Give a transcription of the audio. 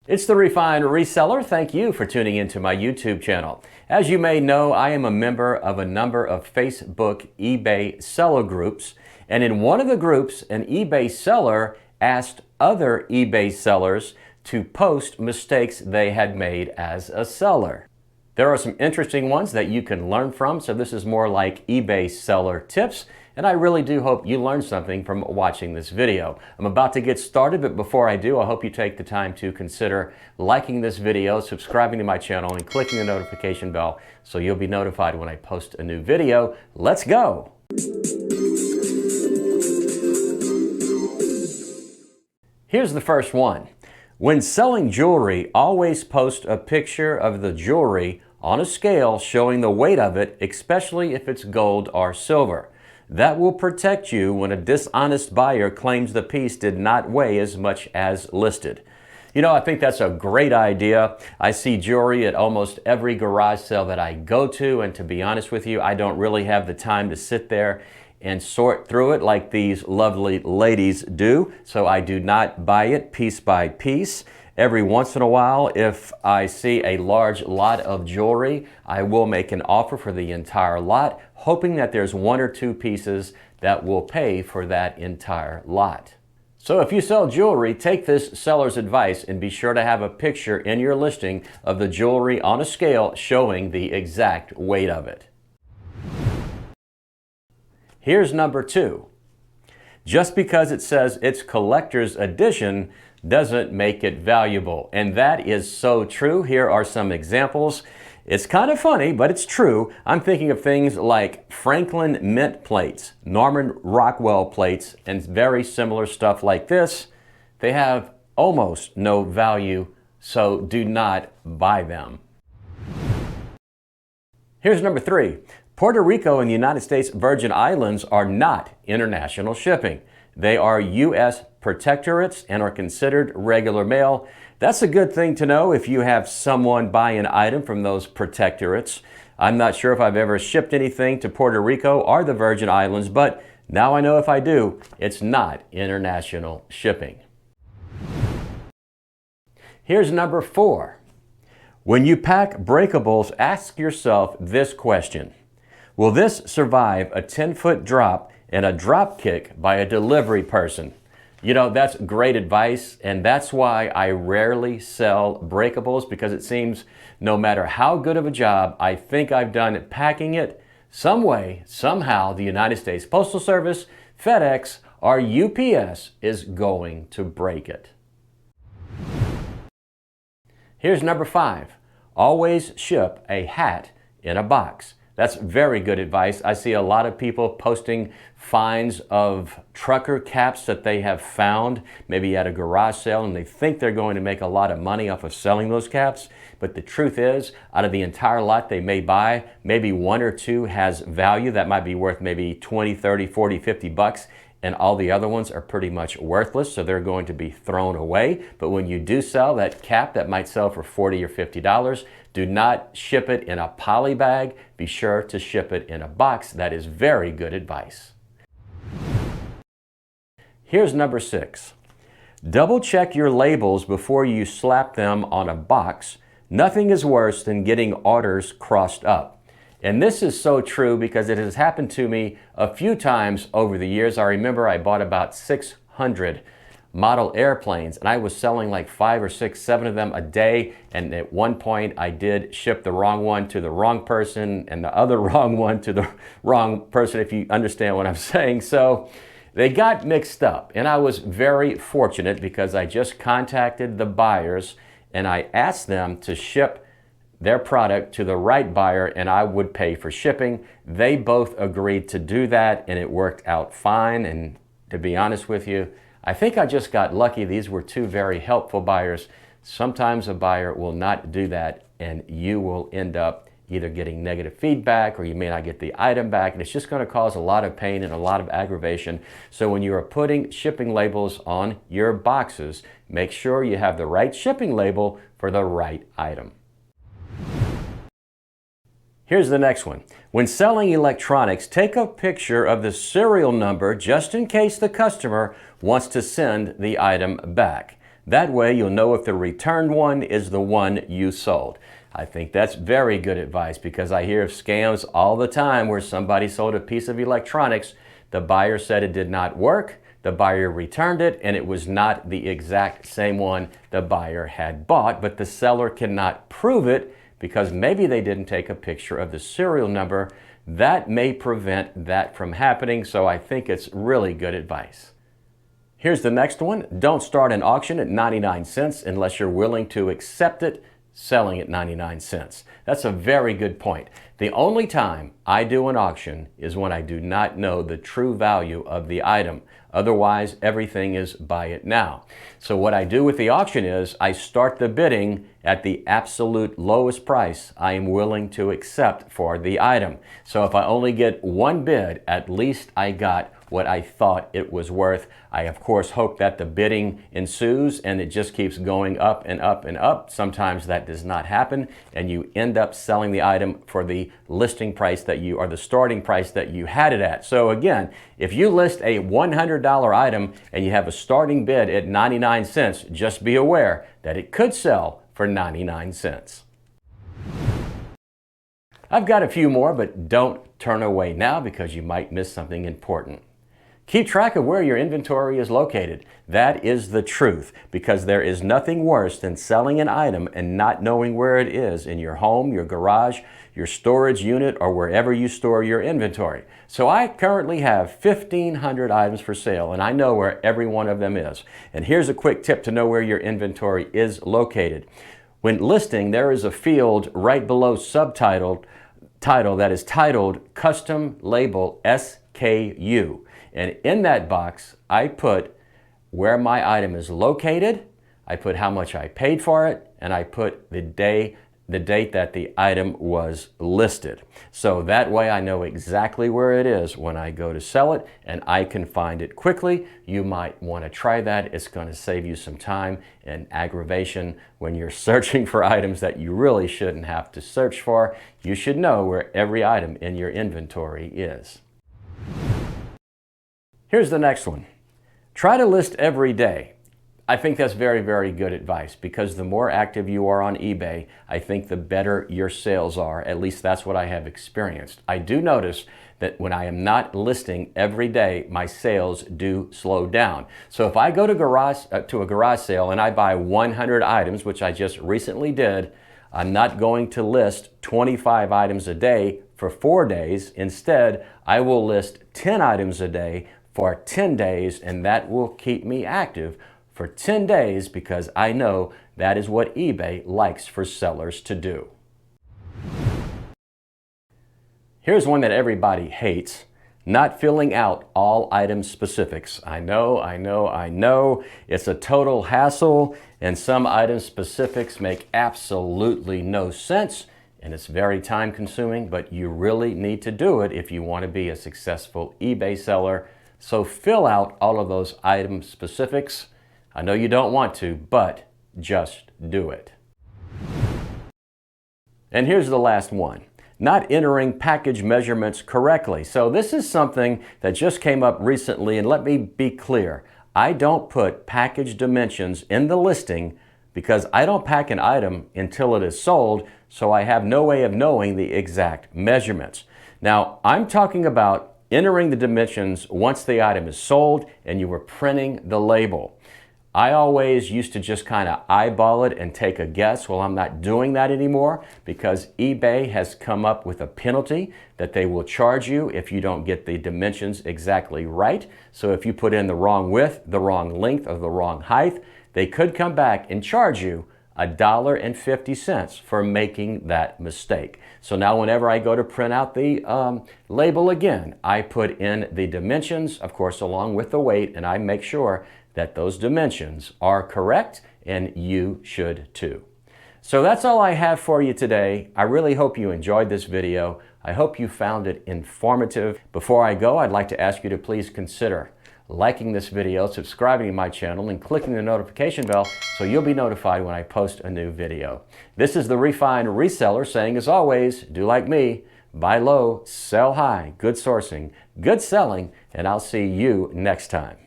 It's the Refined Reseller. Thank you for tuning into my YouTube channel. As you may know, I am a member of a number of Facebook eBay seller groups, and in one of the groups, an eBay seller asked other eBay sellers to post mistakes they had made as a seller. There are some interesting ones that you can learn from, so this is more like eBay seller tips, and I really do hope you learned something from watching this video. I'm about to get started, but before I do, I hope you take the time to consider liking this video, subscribing to my channel, and clicking the notification bell so you'll be notified when I post a new video. Let's go! Here's the first one. When selling jewelry, always post a picture of the jewelry on a scale showing the weight of it, especially if it's gold or silver. That will protect you when a dishonest buyer claims the piece did not weigh as much as listed. You know, I think that's a great idea. I see jewelry at almost every garage sale that I go to, and to be honest with you, I don't really have the time to sit there and sort through it like these lovely ladies do, so I do not buy it piece by piece. Every once in a while, if I see a large lot of jewelry, I will make an offer for the entire lot, hoping that there's one or two pieces that will pay for that entire lot. So if you sell jewelry, take this seller's advice and be sure to have a picture in your listing of the jewelry on a scale showing the exact weight of it. Here's number 2. Just because it says it's collector's edition doesn't make it valuable. And that is so true. Here are some examples. It's kind of funny, but it's true. I'm thinking of things like Franklin Mint plates, Norman Rockwell plates, and very similar stuff like this. They have almost no value, so do not buy them. Here's number 3. Puerto Rico and the United States Virgin Islands are not international shipping. They are U.S. protectorates and are considered regular mail. That's a good thing to know if you have someone buy an item from those protectorates. I'm not sure if I've ever shipped anything to Puerto Rico or the Virgin Islands, but now I know if I do, it's not international shipping. Here's number 4. When you pack breakables, ask yourself this question. Will this survive a 10-foot drop and a drop kick by a delivery person? You know, that's great advice, and that's why I rarely sell breakables, because it seems no matter how good of a job I think I've done at packing it, some way, somehow, the United States Postal Service, FedEx, or UPS is going to break it. Here's number 5. Always ship a hat in a box. That's very good advice. I see a lot of people posting finds of trucker caps that they have found, maybe at a garage sale, and they think they're going to make a lot of money off of selling those caps. But the truth is, out of the entire lot they may buy, maybe one or two has value that might be worth maybe 20, 30, 40, 50 bucks. And all the other ones are pretty much worthless, so they're going to be thrown away. But when you do sell that cap that might sell for $40 or $50, do not ship it in a poly bag. Be sure to ship it in a box. That is very good advice. Here's number 6. Double check your labels before you slap them on a box. Nothing is worse than getting orders crossed up. And this is so true because it has happened to me a few times over the years. I remember I bought about 600 model airplanes, and I was selling like 5 or 6, 7 of them a day. And at one point I did ship the wrong one to the wrong person and the other wrong one to the wrong person, if you understand what I'm saying. So they got mixed up, and I was very fortunate because I just contacted the buyers and I asked them to ship their product to the right buyer, and I would pay for shipping. They both agreed to do that, and it worked out fine. And to be honest with you, I think I just got lucky. These were two very helpful buyers. Sometimes a buyer will not do that, and you will end up either getting negative feedback, or you may not get the item back, and it's just going to cause a lot of pain and a lot of aggravation. So when you are putting shipping labels on your boxes, make sure you have the right shipping label for the right item. Here's the next one. When selling electronics, take a picture of the serial number just in case the customer wants to send the item back. That way you'll know if the returned one is the one you sold. I think that's very good advice because I hear of scams all the time where somebody sold a piece of electronics, the buyer said it did not work, the buyer returned it, and it was not the exact same one the buyer had bought, but the seller cannot prove it because maybe they didn't take a picture of the serial number. That may prevent that from happening, so I think it's really good advice. Here's the next one. Don't start an auction at 99 cents unless you're willing to accept it selling at 99 cents. That's a very good point. The only time I do an auction is when I do not know the true value of the item. Otherwise, everything is buy it now. So what I do with the auction is I start the bidding at the absolute lowest price I am willing to accept for the item. So if I only get one bid, at least I got what I thought it was worth. I of course hope that the bidding ensues and it just keeps going up and up and up. Sometimes that does not happen and you end up selling the item for the listing price that you, or the starting price that you had it at. So again, if you list a $100 item and you have a starting bid at 99 cents, just be aware that it could sell for 99 cents. I've got a few more, but don't turn away now because you might miss something important. Keep track of where your inventory is located. That is the truth, because there is nothing worse than selling an item and not knowing where it is in your home, your garage, your storage unit, or wherever you store your inventory. So I currently have 1,500 items for sale, and I know where every one of them is. And here's a quick tip to know where your inventory is located. When listing, there is a field right below subtitle that is titled Custom Label SKU. And in that box, I put where my item is located, I put how much I paid for it, and I put the date that the item was listed. So that way I know exactly where it is when I go to sell it, and I can find it quickly. You might want to try that. It's going to save you some time and aggravation when you're searching for items that you really shouldn't have to search for. You should know where every item in your inventory is. Here's the next one. Try to list every day. I think that's very, very good advice because the more active you are on eBay, I think the better your sales are. At least that's what I have experienced. I do notice that when I am not listing every day, my sales do slow down. So if I go to a garage sale and I buy 100 items, which I just recently did, I'm not going to list 25 items a day for 4 days. Instead, I will list 10 items a day for 10 days, and that will keep me active for 10 days because I know that is what eBay likes for sellers to do. Here's one that everybody hates: not filling out all item specifics. I know. It's a total hassle, and some item specifics make absolutely no sense, and it's very time consuming, but you really need to do it if you want to be a successful eBay seller. So fill out all of those item specifics. I know you don't want to, but just do it. And here's the last one: not entering package measurements correctly. So this is something that just came up recently, and let me be clear. I don't put package dimensions in the listing because I don't pack an item until it is sold, so I have no way of knowing the exact measurements. Now, I'm talking about entering the dimensions once the item is sold and you were printing the label. I always used to just kind of eyeball it and take a guess. Well, I'm not doing that anymore because eBay has come up with a penalty that they will charge you if you don't get the dimensions exactly right. So if you put in the wrong width, the wrong length, or the wrong height, they could come back and charge you $1.50 for making that mistake. So now whenever I go to print out the label again, I put in the dimensions, of course, along with the weight, and I make sure that those dimensions are correct, and you should too. So that's all I have for you today. I really hope you enjoyed this video. I hope you found it informative. Before I go, I'd like to ask you to please consider liking this video, subscribing to my channel, and clicking the notification bell so you'll be notified when I post a new video. This is the Refined Reseller saying, as always, do like me, buy low, sell high, good sourcing, good selling, and I'll see you next time.